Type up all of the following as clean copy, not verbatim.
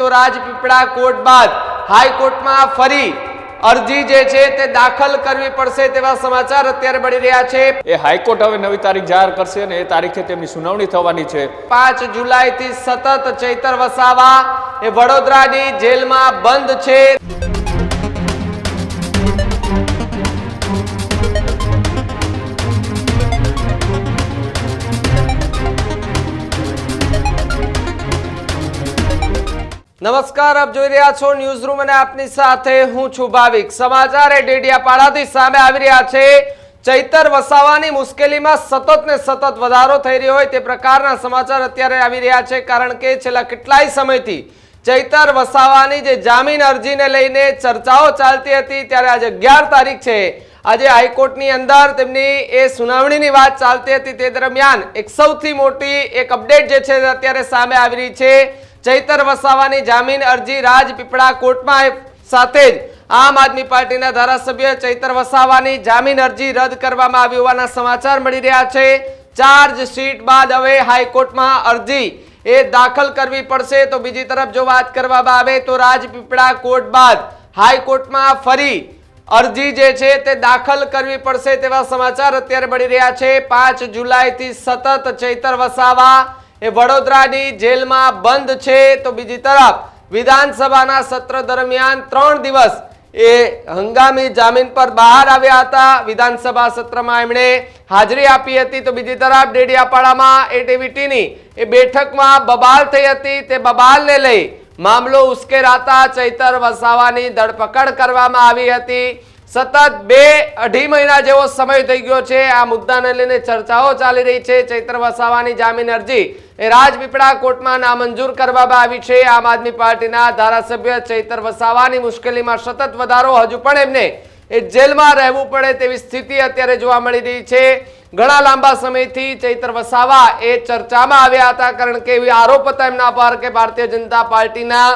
તો રાજપીપળા કોર્ટ બાદ હાઈકોર્ટમાં ફરી અરજી જે છે તે દાખલ કરવી પડશે તેવા સમાચાર અત્યારે મળી રહ્યા છે। એ હાઈકોર્ટ હવે નવી તારીખ જાહેર કરશે અને એ તારીખે તેમની સુનાવણી થવાની છે। 5 જુલાઈથી સતત ચૈતર વસાવા એ વડોદરાની જેલમાં બંધ છે। નમસ્કાર, આપ જોઈ રહ્યા છો ન્યૂઝ રૂમ અને આપની સાથે હું છું ભાવિક। સમાચાર એ ડેડિયાપાડાથી સામે આવી રહ્યા છે। ચૈતર વસાવાની મુશ્કેલીમાં સતત ને સતત વધારો થઈ રહ્યો હોય તે પ્રકારના સમાચાર અત્યારે આવી રહ્યા છે, કારણ કે છેલ્લા કેટલાય સમયથી ચૈતર વસાવાની જે જામીન અરજીને લઈને ચર્ચાઓ ચાલતી હતી, ત્યારે આજે 11 તારીખ છે, આજે હાઈકોર્ટની અંદર તેમની એ સુનાવણીની વાત ચાલતી હતી। તે દરમિયાન એક સૌથી મોટી એક અપડેટ જે છે અત્યારે સામે આવી રહી છે। ચૈતર વસાવાની જામીન અરજી રાજપીપળા કોર્ટમાં સાથે જ આમ આદમી પાર્ટીના ધારાસભ્ય ચૈતર વસાવાની જામીન અરજી રદ કરવામાં આવી હોવાના સમાચાર મળી રહ્યા છે। ચાર્જશીટ બાદ હવે હાઈકોર્ટમાં અરજી એ દાખલ કરવી પડશે। તો બીજી તરફ જો વાત કરવામાં આવે તો રાજપીપળા કોર્ટ બાદ હાઈકોર્ટમાં ફરી અરજી જે છે તે દાખલ કરવી પડશે તેવા સમાચાર અત્યારે મળી રહ્યા છે। 5 જુલાઈથી સતત ચૈતર વસાવા એ વડોદરાની જેલમાં બંધ છે। તો બીજી તરફ વિધાનસભાના સત્ર દરમિયાન 3 દિવસ એ હંગામી જામીન પર બહાર આવ્યા હતા। વિધાનસભા સત્રમાં એમણે હાજરી આપી હતી। તો બીજી તરફ ડેડિયાપાડામાં એટીવીટીની એ બેઠકમાં બબાલ થઈ હતી। તે બબાલને લઈ મામલો ઉશ્કેરાતા ચૈતર વસાવાની ધરપકડ કરવામાં આવી હતી। સતત 2-2.5 મહિના જેવો સમય થઈ ગયો છે। આ મુદ્દાને લઈને ચર્ચાઓ ચાલી રહી છે। ચૈતર વસાવાની જામીન અરજી એ રાજપીપળા કોર્ટમાં નામંજૂર કરવામાં આવી છે। આમ આદમી પાર્ટીના ધારાસભ્ય ચૈતર વસાવાની મુશ્કેલીમાં સતત વધારો, હજુ પણ એમને એ જેલમાં રહેવું પડે તેવી સ્થિતિ અત્યારે જોવા મળી રહી છે। ઘણા લાંબા સમયથી ચૈતર વસાવા એ ચર્ચામાં આવ્યા હતા, કારણ કે એવી આરોપ હતા એમના પર કે ભારતીય જનતા પાર્ટીના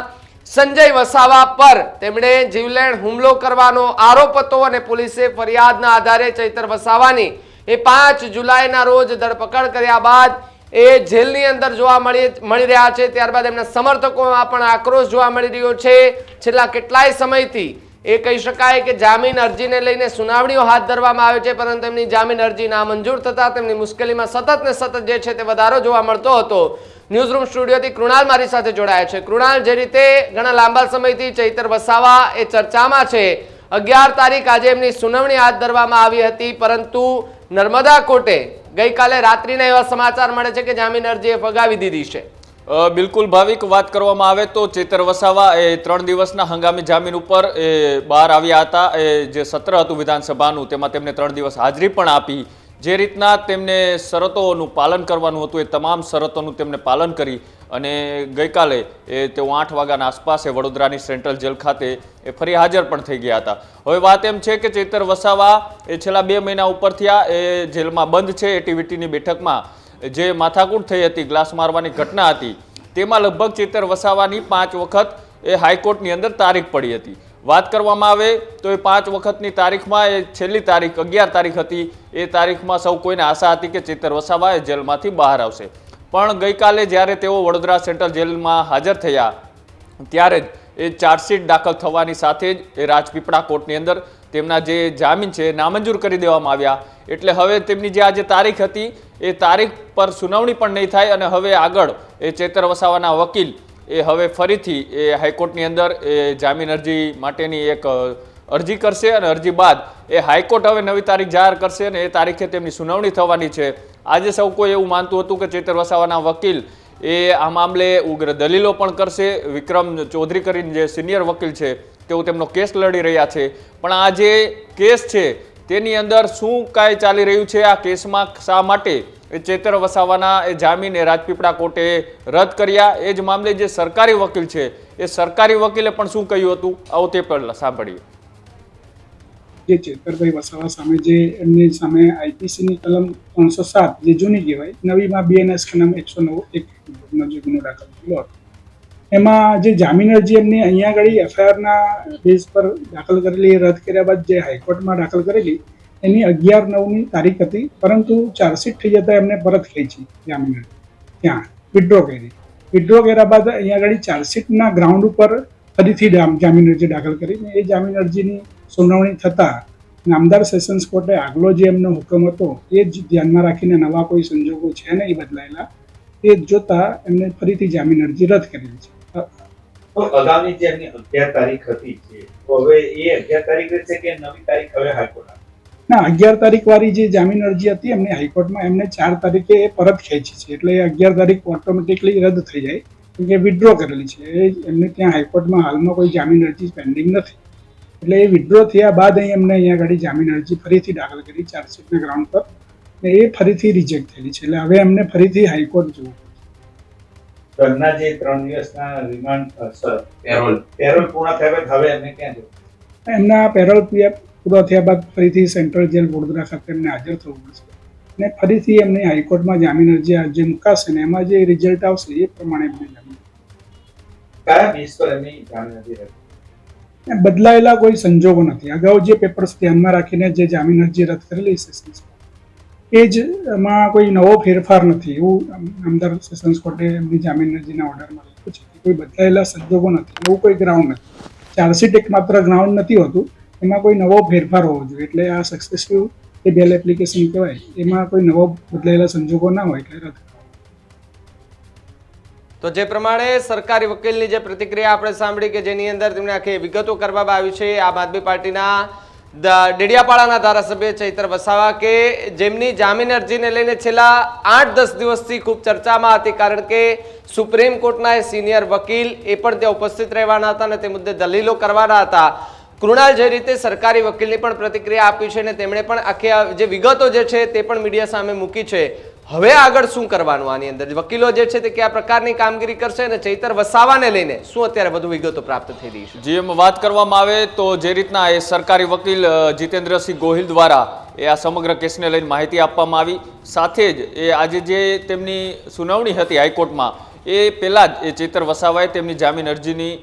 સંજય વસાવા પર તેમણે જીવલેણ હુમલો કરવાનો આરોપ હતો અને પોલીસે ફરિયાદના આધારે ચૈતર વસાવાની એ 5 જુલાઈના રોજ ધરપકડ કર્યા બાદ એ જેલની અંદર જોવા મળી રહ્યા છે। ત્યારબાદ એમના સમર્થકોમાં પણ આક્રોશ જોવા મળી રહ્યો છે। છેલ્લા કેટલાય સમયથી એ કહી શકાય કે જામીન અરજીને લઈને સુનાવણીઓ હાથ ધરવામાં આવે છે, પરંતુ એમની જામીન અરજી નામંજૂર થતા તેમની મુશ્કેલીમાં સતત ને સતત જે છે તે વધારો જોવા મળતો હતો। ન્યૂઝ રૂમ સ્ટુડિયોથી કૃણાલ મારી સાથે જોડાયા છે। કૃણાલ, જે રીતે ઘણા લાંબા સમયથી ચૈતર વસાવા એ ચર્ચામાં છે, 11 તારીખ આજે એમની સુનાવણી હાથ ધરવામાં આવી હતી, પરંતુ નર્મદા કોર્ટે ગઈકાલે રાત્રિના એવા સમાચાર મળે છે કે જામીન અરજી ફગાવી દીધી છે। બિલકુલ ભાવિક, વાત કરવામાં આવે તો ચૈતર વસાવા એ 3 દિવસના હંગામી જામીન ઉપર બહાર આવ્યા હતા। એ જે સત્ર હતું વિધાનસભાનું, તેમાં તેમને 3 દિવસ હાજરી પણ આપી। જે રીતના તેમને શરતોનું પાલન કરવાનું હતું એ તમામ શરતોનું તેમને પાલન કરી અને ગઈકાલે તેઓ 8 વાગ્યાના આસપાસ વડોદરાની સેન્ટ્રલ જેલ ખાતે એ ફરી હાજર પણ થઈ ગયા હતા। હવે વાત એમ છે કે ચૈતર વસાવા એ છેલ્લા 2 મહિના ઉપરથી એ જેલમાં બંધ છે। એટીવીટીની બેઠકમાં જે માથાકૂટ થઈ હતી, ગ્લાસ મારવાની ઘટના હતી, તેમાં લગભગ ચૈતર વસાવાની 5 વખત એ હાઈકોર્ટની અંદર તારીખ પડી હતી। વાત કરવામાં આવે તો એ 5 વખતની તારીખમાં એ છેલ્લી તારીખ 11 તારીખ હતી। એ તારીખમાં સૌ કોઈને આશા હતી કે ચૈતર વસાવા એ જેલમાંથી બહાર આવશે, પણ ગઈકાલે જ્યારે તેઓ વડોદરા સેન્ટ્રલ જેલમાં હાજર થયા ત્યારે જ એ ચાર્જશીટ દાખલ થવાની સાથે જ એ રાજપીપળા કોર્ટની અંદર તેમના જે જામીન છે નામંજૂર કરી દેવામાં આવ્યા। એટલે હવે તેમની જે આજે તારીખ હતી એ તારીખ પર સુનાવણી પણ નહીં થાય અને હવે આગળ એ ચૈતર વસાવાના વકીલ એ હવે ફરીથી એ હાઈકોર્ટની અંદર એ જામીન અરજી માટેની એક અરજી કરશે અને અરજી બાદ એ હાઈકોર્ટ હવે નવી તારીખ જાહેર કરશે અને એ તારીખે તેમની સુનાવણી થવાની છે। આજે સૌ કોઈ એવું માનતું હતું કે ચૈતર વસાવાના વકીલ એ આ મામલે ઉગ્ર દલીલો પણ કરશે। વિક્રમ ચૌધરી કરીને જે સિનિયર વકીલ છે તેઓ તેમનો કેસ લડી રહ્યા છે, પણ આ જે કેસ છે તેની અંદર શું કાંઈ ચાલી રહ્યું છે, આ કેસમાં શા માટે ચૈતર વસાવાના એ જામીન એ રાજપીપળા કોર્ટે રદ કર્યા, એ જ મામલે જે સરકારી વકીલ છે એ સરકારી વકીલે પણ શું કહ્યું હતું, આવો તે પહેલા સાંભળીએ। જે ચૈતરભાઈ વસાવા સામે જે એમની સામે આઈપીસીની કલમ 307 જે જૂની કહેવાય, નવીમાં બીએનએસ કલમ 109 જે ગુનો દાખલ થયેલો હતો, એમાં જે જામીન અરજી એમની અહીંયા આગળ એફઆઈઆરના બેઝ પર દાખલ કરેલી રદ કર્યા બાદ જે હાઈકોર્ટમાં દાખલ કરેલી એની 11/9ની તારીખ હતી, પરંતુ ચાર્જશીટ થઈ જતા એમને પરત ખેંચી જામીન ત્યાં વિથડ્રો કરી। વિડ્રો કર્યા બાદ અહીંયા આગળ ચાર્જશીટના ગ્રાઉન્ડ ઉપર ફરીથી જામીન અરજી દાખલ કરી. એ જામીન અરજીની સુનાવણી થતાં નામદાર સેશન્સ કોર્ટે આગલો જે એમનો હુકમ હતો એ જ ધ્યાનમાં રાખીને નવા કોઈ સંજોગો છે નહીં બદલાયેલા એ જોતા એમને ફરીથી જામીન અરજી રદ કરેલી છે. તો આગામી જે એમની 11 તારીખ હતી છે તો હવે એ 11 તારીખ રહેશે કે નવી તારીખ હવે હાઈકોર્ટ ના 11 તારીખ વાળી જે જામીન અરજી હતી એમને હાઈકોર્ટમાં એમને 4 તારીખે એ પરત ખેંચી છે એટલે 11 તારીખ ઓટોમેટિકલી રદ થઈ જાય કેમ કે વિડ્રો કરેલી છે. એમને ત્યાં હાઈકોર્ટમાં હાલમાં કોઈ જામીન અરજી પેન્ડિંગ નથી એટલે એ વિડ્રો થયા બાદ એમને અહીંયા આગળ જામીન અરજી ફરીથી દાખલ કરી ચાર્જશીટના ગ્રાઉન્ડ પર ને એ ફરીથી રિજેક્ટ થયેલી છે એટલે હવે એમને ફરીથી હાઈકોર્ટ જવું. ઘરના જે 3 દિવસના રિમાન્ડ પેરોલ પૂર્ણ થયા બાદ હવે એમને ક્યાં જવું? એમના પેરોલ પૂરો થયા બાદ ફરીથી સેન્ટ્રલ જેલ વડોદરા ખાતે એમને હાજર થવું પડશે અને ફરીથી એમને હાઈકોર્ટમાં જામીન અરજી મુકાશે ને એમાં જે રિઝલ્ટ આવશે એ પ્રમાણે એમને જામીન. કયા બેઝ પર એમની જામીન અરજી રદ? બદલાયેલા કોઈ સંજોગો નથી. અગાઉ જે પેપર્સ ધ્યાનમાં રાખીને જે જામીન અરજી રદ કરેલી સેશન્સ એ જ એમાં કોઈ નવો ફેરફાર નથી એવું નામદાર સેશન્સ કોર્ટે એમની જામીન અરજીના ઓર્ડરમાં લખ્યું છે. કોઈ બદલાયેલા સંજોગો નથી, એવું કોઈ ગ્રાઉન્ડ નથી. ચાર્જશીટ એક માત્ર ગ્રાઉન્ડ નથી હોતું, એમાં કોઈ નવો ફેરફાર હોવો જોઈએ. એટલે આ સક્સેસફુલ એ બેલ એપ્લિકેશન કહેવાય એમાં કોઈ નવો બદલાયેલા સંજોગો ના હોય એટલે રદ. તો જે પ્રમાણે સરકારી વકીલની જે પ્રતિક્રિયા આપણે સાંભળી કે જેની અંદર તેમણે આખી વિગતો કરવામાં આવી છે. આમ આદમી પાર્ટીના ડેડિયાપાડાના ધારાસભ્ય ચૈતર વસાવા કે જેમની જામીન અરજીને લઈને છેલ્લા 8-10 દિવસથી ખૂબ ચર્ચામાં હતી કારણ કે સુપ્રીમ કોર્ટના સિનિયર વકીલ એ પણ ત્યાં ઉપસ્થિત રહેવાના હતા અને તે મુદ્દે દલીલો કરવાના હતા. કૃણાલ જે રીતે સરકારી વકીલની પણ પ્રતિક્રિયા આપી છે અને તેમણે પણ આખી જે વિગતો જે છે તે પણ મીડિયા સામે મૂકી છે. હવે આગળ શું કરવાનું આની અંદર વકીલો જે છે તે કયા પ્રકારની કામગીરી કરશે અને ચૈતર વસાવાને લઈને શું અત્યારે વધુ વિગતો પ્રાપ્ત થઈ રહી છે? જેમ વાત કરવામાં આવે તો જે રીતના એ સરકારી વકીલ જીતેન્દ્રસિંહ ગોહિલ દ્વારા એ આ સમગ્ર કેસને લઈને માહિતી આપવામાં આવી, સાથે જ એ આજે જે તેમની સુનાવણી હતી હાઈકોર્ટમાં એ પહેલાં જ એ ચૈતર વસાવાએ તેમની જામીન અરજીની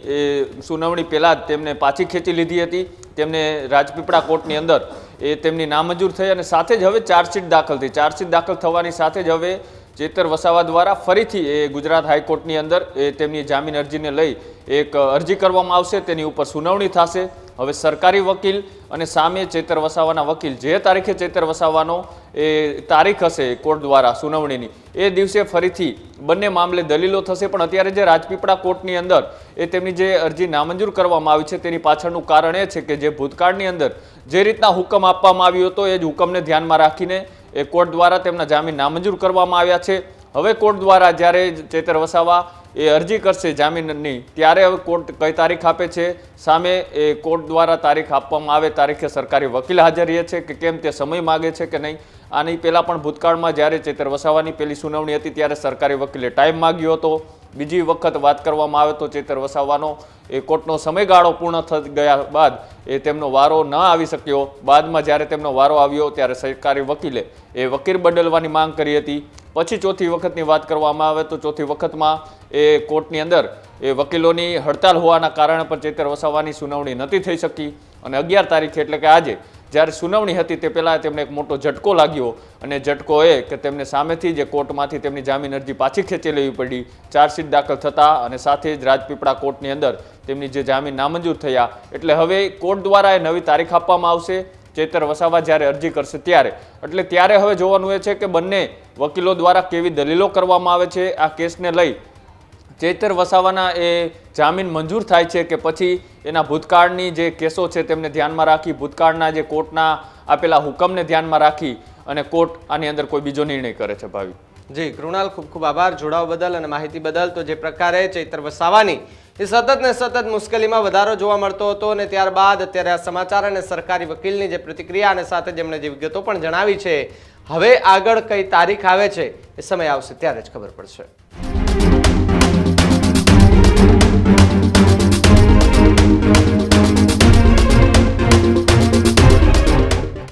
સુનાવણી પહેલાં જ તેમને પાછી ખેંચી લીધી હતી. તેમને રાજપીપળા કોર્ટની અંદર એ તેમની નામંજૂર થઈ અને સાથે જ હવે ચાર્જશીટ દાખલ થઈ. ચાર્જશીટ દાખલ થવાની સાથે જ હવે ચૈતર વસાવા દ્વારા ફરીથી એ ગુજરાત હાઈકોર્ટની અંદર એ તેમની જામીન અરજીને લઈ એક અરજી કરવામાં આવશે, તેની ઉપર સુનાવણી થશે. હવે સરકારી વકીલ અને સામે ચૈતર વસાવાના વકીલ જે તારીખે ચૈતર વસાવાનો એ તારીખ હશે કોર્ટ દ્વારા સુનાવણીની એ દિવસે ફરીથી બંને મામલે દલીલો થશે. પણ અત્યારે જે રાજપીપળા કોર્ટની અંદર એ તેમની જે અરજી નામંજૂર કરવામાં આવી છે તેની પાછળનું કારણ એ છે કે જે ભૂતકાળની અંદર જે રીતના હુકમ આપવામાં આવ્યો હતો એ જ હુકમને ધ્યાનમાં રાખીને એ કોર્ટ દ્વારા તેમના જામીન નામંજૂર કરવામાં આવ્યા છે. હવે કોર્ટ દ્વારા જ્યારે ચૈતર વસાવા એ અરજી કરશે જામીનની ત્યારે હવે કોર્ટ કઈ તારીખ આપે છે, સામે એ કોર્ટ દ્વારા તારીખ આપવામાં આવે તારીખે સરકારી વકીલ હાજર રહે છે કે કેમ તે સમય માગે છે કે નહીં. આની પહેલાં પણ ભૂતકાળમાં જ્યારે ચૈતર વસાવાની પહેલી સુનાવણી હતી ત્યારે સરકારી વકીલે ટાઈમ માગ્યો હતો. બીજી વખત વાત કરવામાં આવે તો ચૈતર વસાવાનો એ કોર્ટનો સમયગાળો પૂર્ણ થઈ ગયા બાદ એ તેમનો વારો ન આવી શક્યો. બાદમાં જ્યારે તેમનો વારો આવ્યો ત્યારે સરકારી વકીલે એ વકીલ બદલવાની માંગ કરી હતી. પછી ચોથી વખતની વાત કરવામાં આવે તો ચોથી વખતમાં એ કોર્ટની અંદર એ વકીલોની હડતાલ હોવાના કારણે પણ ચૈતર વસાવાની સુનાવણી નથી થઈ શકી અને 11 તારીખે એટલે કે આજે જ્યારે સુનાવણી હતી તે પહેલાં તેમને એક મોટો ઝટકો લાગ્યો અને ઝટકો એ કે તેમને સામેથી જે કોર્ટમાંથી તેમની જામીન અરજી પાછી ખેંચી લેવી પડી ચાર્જશીટ દાખલ થતાં અને સાથે જ રાજપીપળા કોર્ટની અંદર તેમની જે જામીન નામંજૂર થયા. એટલે હવે કોર્ટ દ્વારા એ નવી તારીખ આપવામાં આવશે ચૈતર વસાવા જ્યારે અરજી કરશે ત્યારે. એટલે ત્યારે હવે જોવાનું એ છે કે બંને વકીલો દ્વારા કેવી દલીલો કરવામાં આવે છે. આ કેસને લઈ ચૈતર વસાવાના એ જામીન મંજૂર થાય છે કે પછી એના ભૂતકાળની જે કેસો છે તેમને ધ્યાનમાં રાખી ભૂતકાળના જે કોર્ટના આપેલા હુકમને ધ્યાનમાં રાખી અને કોર્ટ આની અંદર કોઈ બીજો નિર્ણય કરે છે. ભાવિ જી કૃણાલ, ખૂબ ખૂબ આભાર જોડાવ બદલ અને માહિતી બદલ. તો જે પ્રકારે ચૈતર વસાવાની એ સતત ને સતત મુશ્કેલીમાં વધારો જોવા મળતો હતો અને ત્યારબાદ અત્યારે આ સમાચાર અને સરકારી વકીલની જે પ્રતિક્રિયા અને સાથે જેમણે જે વિગતો પણ જણાવી છે હવે આગળ કઈ તારીખ આવે છે એ સમય આવશે ત્યારે જ ખબર પડશે.